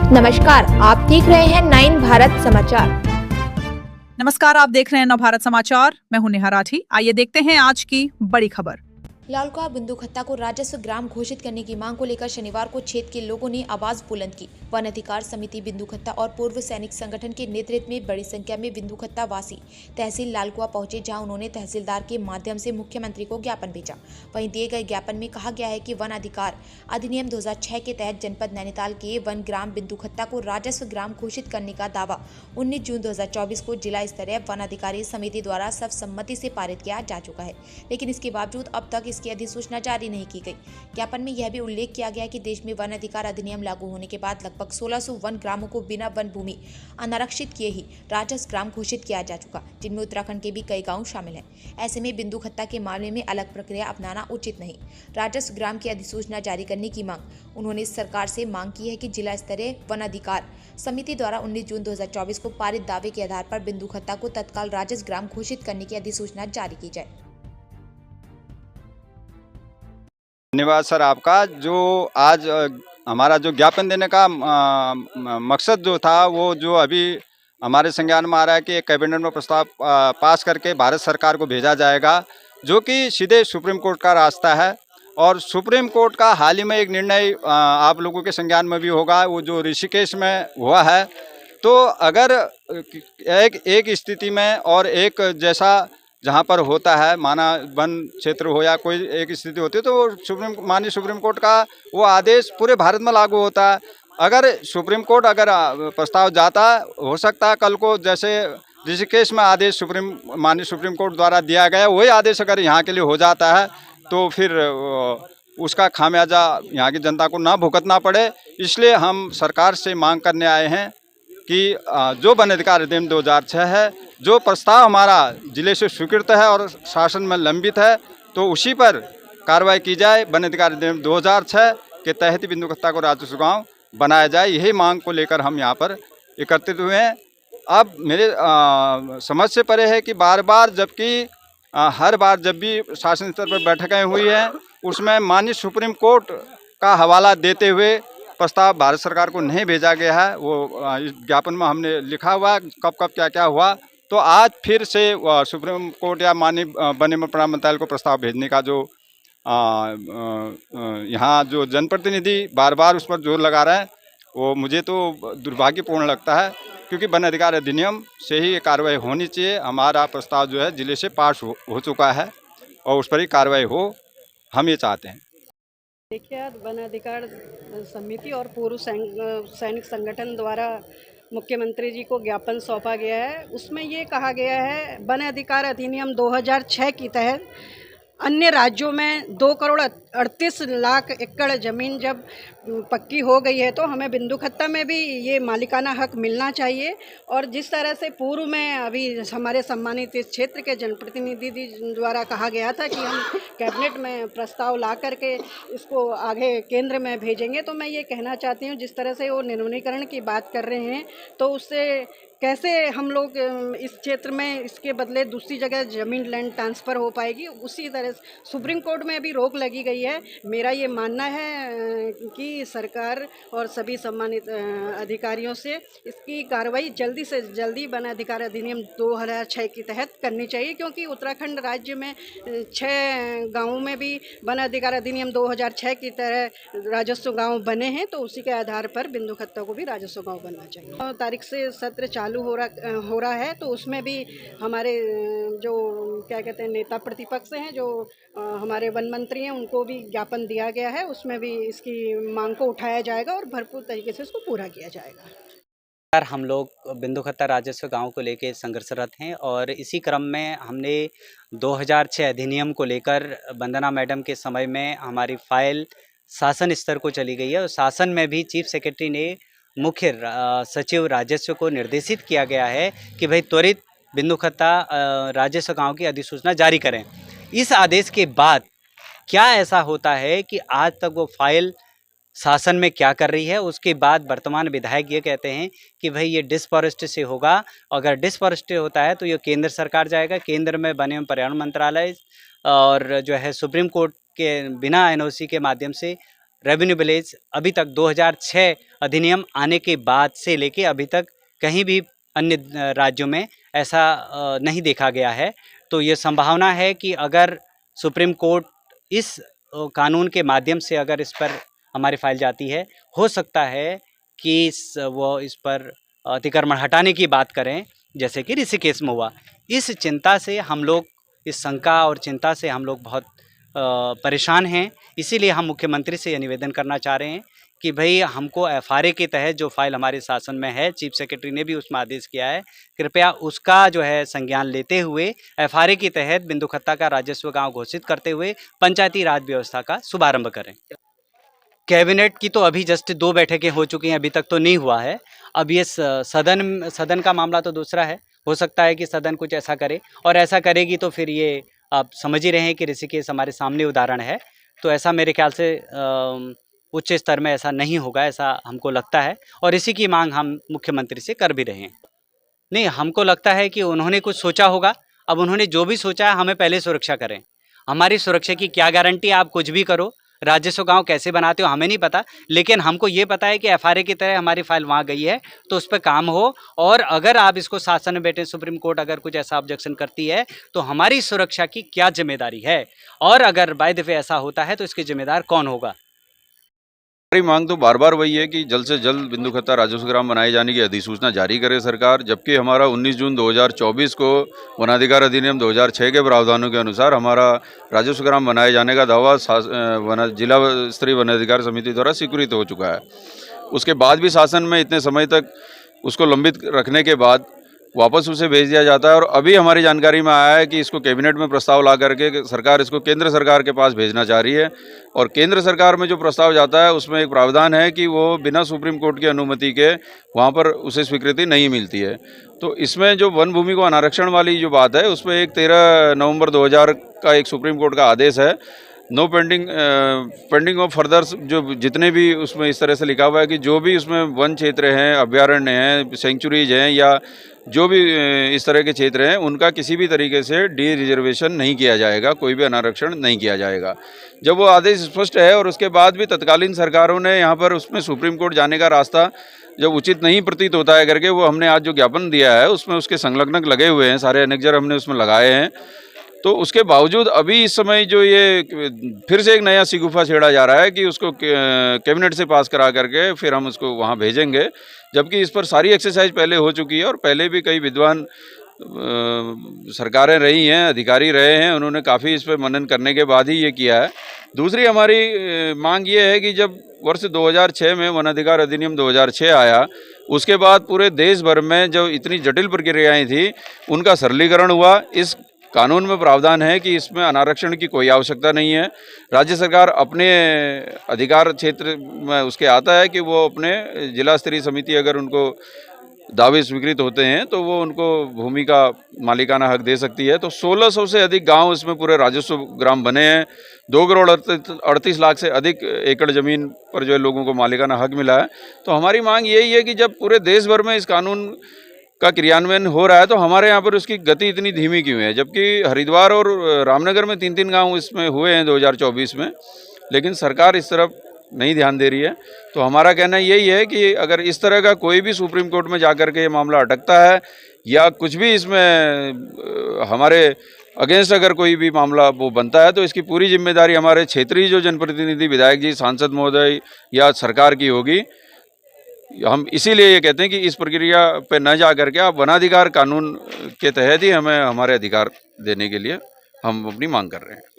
नमस्कार, आप देख रहे हैं 9 भारत समाचार। नमस्कार, आप देख रहे हैं नव भारत समाचार। मैं हूं नेहा राठी। आइए देखते हैं आज की बड़ी खबर। लालकुआं बिंदुखत्ता को राजस्व ग्राम घोषित करने की मांग को लेकर शनिवार को क्षेत्र के लोगों ने आवाज बुलंद की। वन अधिकार समिति बिंदुखत्ता और पूर्व सैनिक संगठन के नेतृत्व में बड़ी संख्या में बिंदुखत्ता वासी तहसील लालकुआं पहुंचे, जहां उन्होंने तहसीलदार के माध्यम से मुख्यमंत्री को ज्ञापन भेजा। वहीं दिए गए ज्ञापन में कहा गया है कि वन अधिकार अधिनियम 2006 के तहत जनपद नैनीताल के वन ग्राम बिंदुखत्ता को राजस्व ग्राम घोषित करने का दावा 19 जून 2024 को जिला स्तरीय वन अधिकारी समिति द्वारा सर्वसम्मति से पारित किया जा चुका है, लेकिन इसके बावजूद अब तक इसकी अधिसूचना जारी नहीं की गई। ज्ञापन में यह भी उल्लेख किया गया कि देश में वन अधिकार अधिनियम लागू होने के बाद लगभग 1600 वन ग्रामों को बिना वन भूमि अनारक्षित किए ही राजस्व ग्राम घोषित किया जा चुका, जिनमें उत्तराखंड के भी कई गांव शामिल हैं। ऐसे में बिंदुखत्ता के मामले में अलग प्रक्रिया अपनाना उचित नहीं। राजस्व ग्राम की अधिसूचना जारी करने की मांग उन्होंने सरकार से मांग की है कि जिला स्तरीय वन अधिकार समिति द्वारा 19 जून 2024 को पारित दावे के आधार पर बिंदुखत्ता को तत्काल राजस्व ग्राम घोषित करने की अधिसूचना जारी की जाए। धन्यवाद सर आपका। जो आज हमारा जो ज्ञापन देने का मकसद जो था, वो जो अभी हमारे संज्ञान में आ रहा है कि एक कैबिनेट में प्रस्ताव पास करके भारत सरकार को भेजा जाएगा, जो कि सीधे सुप्रीम कोर्ट का रास्ता है। और सुप्रीम कोर्ट का हाल ही में एक निर्णय आप लोगों के संज्ञान में भी होगा, वो जो ऋषिकेश में हुआ है। तो अगर एक स्थिति में और एक जैसा जहाँ पर होता है, माना वन क्षेत्र हो या कोई एक स्थिति होती है, तो माननीय सुप्रीम कोर्ट का वो आदेश पूरे भारत में लागू होता है। अगर सुप्रीम कोर्ट अगर प्रस्ताव जाता, हो सकता है कल को जैसे ऋषिकेश में आदेश माननीय सुप्रीम कोर्ट द्वारा दिया गया, वही आदेश अगर यहाँ के लिए हो जाता है, तो फिर उसका खामियाजा यहाँ की जनता को ना भुगतना पड़े। इसलिए हम सरकार से मांग करने आए हैं कि जो वन अधिकार अधिनियम 2006 है, जो प्रस्ताव हमारा जिले से स्वीकृत है और शासन में लंबित है, तो उसी पर कार्रवाई की जाए। वन अधिकार अधिनियम 2006 के तहत बिंदुखत्ता को राजस्व गाँव बनाया जाए, यही मांग को लेकर हम यहाँ पर एकत्रित हुए हैं। अब मेरे समझ से परे है कि बार बार, जबकि हर बार जब भी शासन स्तर पर बैठकें हुई हैं, उसमें माननीय सुप्रीम कोर्ट का हवाला देते हुए प्रस्ताव भारत सरकार को नहीं भेजा गया है। वो इस ज्ञापन में हमने लिखा हुआ कब कब क्या क्या हुआ। तो आज फिर से सुप्रीम कोर्ट या माननीय वन एवं पर्यावरण मंत्रालय को प्रस्ताव भेजने का जो यहाँ जो जनप्रतिनिधि बार बार उस पर जोर लगा रहे हैं, वो मुझे तो दुर्भाग्यपूर्ण लगता है, क्योंकि वन अधिकार अधिनियम से ही ये कार्रवाई होनी चाहिए। हमारा प्रस्ताव जो है जिले से पास हो चुका है और उस पर ही कार्रवाई हो, हम ये चाहते हैं। देखिए, आज वन अधिकार समिति और पूर्व सैनिक संगठन द्वारा मुख्यमंत्री जी को ज्ञापन सौंपा गया है। उसमें ये कहा गया है, वन अधिकार अधिनियम 2006 के तहत अन्य राज्यों में 2 करोड़ 38 लाख एकड़ ज़मीन जब पक्की हो गई है, तो हमें बिंदुखत्ता में भी ये मालिकाना हक मिलना चाहिए। और जिस तरह से पूर्व में अभी हमारे सम्मानित इस क्षेत्र के जनप्रतिनिधि द्वारा कहा गया था कि हम कैबिनेट में प्रस्ताव ला करके इसको आगे केंद्र में भेजेंगे, तो मैं ये कहना चाहती हूँ, जिस तरह से वो निर्वनीकरण की बात कर रहे हैं, तो उससे कैसे हम लोग इस क्षेत्र में इसके बदले दूसरी जगह ज़मीन लैंड ट्रांसफ़र हो पाएगी। उसी तरह सुप्रीम कोर्ट में भी रोक लगी गई है। मेरा ये मानना है कि सरकार और सभी सम्मानित अधिकारियों से इसकी कार्रवाई जल्दी से जल्दी वन अधिकार अधिनियम 2006 के तहत करनी चाहिए, क्योंकि उत्तराखंड राज्य में 6 गाँवों में भी वन अधिकार अधिनियम 2006 की तरह राजस्व गाँव बने हैं, तो उसी के आधार पर बिंदुखत्ता को भी राजस्व गाँव बनना चाहिए। तारीख से सत्र चालू हो रहा है, तो उसमें भी हमारे जो क्या कहते हैं नेता प्रतिपक्ष हैं, जो हमारे वन मंत्री हैं, उनको भी ज्ञापन दिया गया है। उसमें भी इसकी मांग को उठाया जाएगा और भरपूर तरीके से इसको पूरा किया जाएगा। हम लोग बिंदुखत्ता राजस्व गांव को लेकर संघर्षरत हैं और इसी क्रम में हमने 2006 अधिनियम को लेकर वंदना मैडम के समय में हमारी फाइल शासन स्तर को चली गई है और शासन में भी चीफ सेक्रेटरी ने मुख्य सचिव राजस्व को निर्देशित किया गया है कि भाई त्वरित बिंदुखत्ता राजस्व गांव की अधिसूचना जारी करें। इस आदेश के बाद क्या ऐसा होता है कि आज तक वो फाइल शासन में क्या कर रही है, उसके बाद वर्तमान विधायक ये कहते हैं कि भाई ये डिसफॉरेस्ट से होगा। अगर डिसफॉरेस्ट होता है तो ये केंद्र सरकार जाएगा, केंद्र में वन एवं पर्यावरण मंत्रालय और जो है सुप्रीम कोर्ट के बिना एनओसी के माध्यम से रेवेन्यू विलेज अभी तक 2006 अधिनियम आने के बाद से लेके अभी तक कहीं भी अन्य राज्यों में ऐसा नहीं देखा गया है। तो ये संभावना है कि अगर सुप्रीम कोर्ट इस कानून के माध्यम से अगर इस पर हमारी फाइल जाती है, हो सकता है कि वो इस पर अतिक्रमण हटाने की बात करें, जैसे कि ऋषिकेश में हुआ। इस चिंता से हम लोग, इस शंका और चिंता से हम लोग बहुत परेशान हैं। इसीलिए हम मुख्यमंत्री से ये निवेदन करना चाह रहे हैं कि भाई हमको एफआरए के तहत जो फाइल हमारे शासन में है, चीफ सेक्रेटरी ने भी उसमें आदेश किया है, कृपया उसका जो है संज्ञान लेते हुए एफआरए के तहत बिंदुखत्ता का राजस्व गांव घोषित करते हुए पंचायती राज व्यवस्था का शुभारंभ करें। कैबिनेट की तो अभी जस्ट 2 बैठकें हो चुकी हैं, अभी तक तो नहीं हुआ है। अब ये सदन का मामला तो दूसरा है। हो सकता है कि सदन कुछ ऐसा करे, और ऐसा करेगी तो फिर ये आप समझ ही रहे हैं कि ऋषिकेश हमारे सामने उदाहरण है। तो ऐसा मेरे ख्याल से उच्च स्तर में ऐसा नहीं होगा, ऐसा हमको लगता है, और इसी की मांग हम मुख्यमंत्री से कर भी रहे हैं। नहीं, हमको लगता है कि उन्होंने कुछ सोचा होगा। अब उन्होंने जो भी सोचा है, हमें पहले सुरक्षा करें। हमारी सुरक्षा की क्या गारंटी? आप कुछ भी करो, राजस्व गांव कैसे बनाते हो हमें नहीं पता, लेकिन हमको ये पता है कि एफआरए की तरह हमारी फाइल वहाँ गई है, तो उस पर काम हो। और अगर आप इसको शासन में बैठे, सुप्रीम कोर्ट अगर कुछ ऐसा ऑब्जेक्शन करती है, तो हमारी सुरक्षा की क्या जिम्मेदारी है, और अगर बाय द वे ऐसा होता है तो इसके जिम्मेदार कौन होगा? हमारी मांग तो बार बार वही है कि जल्द से जल्द बिंदुखत्ता राजस्व ग्राम बनाए जाने की अधिसूचना जारी करे सरकार, जबकि हमारा 19 जून 2024 को वनाधिकार अधिनियम 2006 के प्रावधानों के अनुसार हमारा राजस्व ग्राम बनाए जाने का दावा जिला स्तरीय वनाधिकार समिति द्वारा स्वीकृत हो चुका है। उसके बाद भी शासन में इतने समय तक उसको लंबित रखने के बाद वापस उसे भेज दिया जाता है, और अभी हमारी जानकारी में आया है कि इसको कैबिनेट में प्रस्ताव ला करके सरकार इसको केंद्र सरकार के पास भेजना चाह रही है। और केंद्र सरकार में जो प्रस्ताव जाता है उसमें एक प्रावधान है कि वो बिना सुप्रीम कोर्ट की अनुमति के वहाँ पर उसे स्वीकृति नहीं मिलती है। तो इसमें जो वन भूमि को अनारक्षण वाली जो बात है, उसमें एक 13 नवंबर 2000 का एक सुप्रीम कोर्ट का आदेश है, नो पेंडिंग ऑफ फर्दर, जो जितने भी उसमें इस तरह से लिखा हुआ है कि जो भी उसमें वन क्षेत्र हैं, अभ्यारण्य हैं, सेंचुरीज हैं, या जो भी इस तरह के क्षेत्र हैं, उनका किसी भी तरीके से डी रिजर्वेशन नहीं किया जाएगा, कोई भी अनारक्षण नहीं किया जाएगा। जब वो आदेश स्पष्ट है और उसके बाद भी तत्कालीन सरकारों ने यहाँ पर उसमें सुप्रीम कोर्ट जाने का रास्ता जब उचित नहीं प्रतीत होता है करके, वो हमने आज जो ज्ञापन दिया है उसमें उसके संलग्नक लगे हुए हैं, सारे एनेक्जर हमने उसमें लगाए हैं। तो उसके बावजूद अभी इस समय जो ये फिर से एक नया सिगुफा छेड़ा जा रहा है कि उसको कैबिनेट से पास करा करके फिर हम उसको वहाँ भेजेंगे, जबकि इस पर सारी एक्सरसाइज पहले हो चुकी है, और पहले भी कई विद्वान सरकारें रही हैं, अधिकारी रहे हैं, उन्होंने काफ़ी इस पर मनन करने के बाद ही ये किया है। दूसरी हमारी मांग ये है कि जब वर्ष 2006 में वनाधिकार अधिनियम 2006 आया, उसके बाद पूरे देश भर में जो इतनी जटिल प्रक्रियाएँ थी उनका सरलीकरण हुआ। इस कानून में प्रावधान है कि इसमें अनारक्षण की कोई आवश्यकता नहीं है। राज्य सरकार अपने अधिकार क्षेत्र में उसके आता है कि वो अपने जिला स्तरीय समिति अगर उनको दावे स्वीकृत होते हैं तो वो उनको भूमि का मालिकाना हक दे सकती है। तो 1600 से अधिक गांव इसमें पूरे राजस्व ग्राम बने हैं। 2 करोड़ 38 लाख से अधिक एकड़ ज़मीन पर जो है लोगों को मालिकाना हक मिला है। तो हमारी मांग यही है कि जब पूरे देश भर में इस कानून का क्रियान्वयन हो रहा है तो हमारे यहाँ पर उसकी गति इतनी धीमी क्यों है, जबकि हरिद्वार और रामनगर में 3-3 गांव इसमें हुए हैं 2024 में, लेकिन सरकार इस तरफ नहीं ध्यान दे रही है। तो हमारा कहना यही है कि अगर इस तरह का कोई भी सुप्रीम कोर्ट में जाकर के ये मामला अटकता है या कुछ भी इसमें हमारे अगेंस्ट अगर कोई भी मामला वो बनता है, तो इसकी पूरी जिम्मेदारी हमारे क्षेत्रीय जो जनप्रतिनिधि, विधायक जी, सांसद महोदय या सरकार की होगी। हम इसीलिए ये कहते हैं कि इस प्रक्रिया पे न जा करके आप वनाधिकार कानून के तहत ही हमें हमारे अधिकार देने के लिए हम अपनी मांग कर रहे हैं।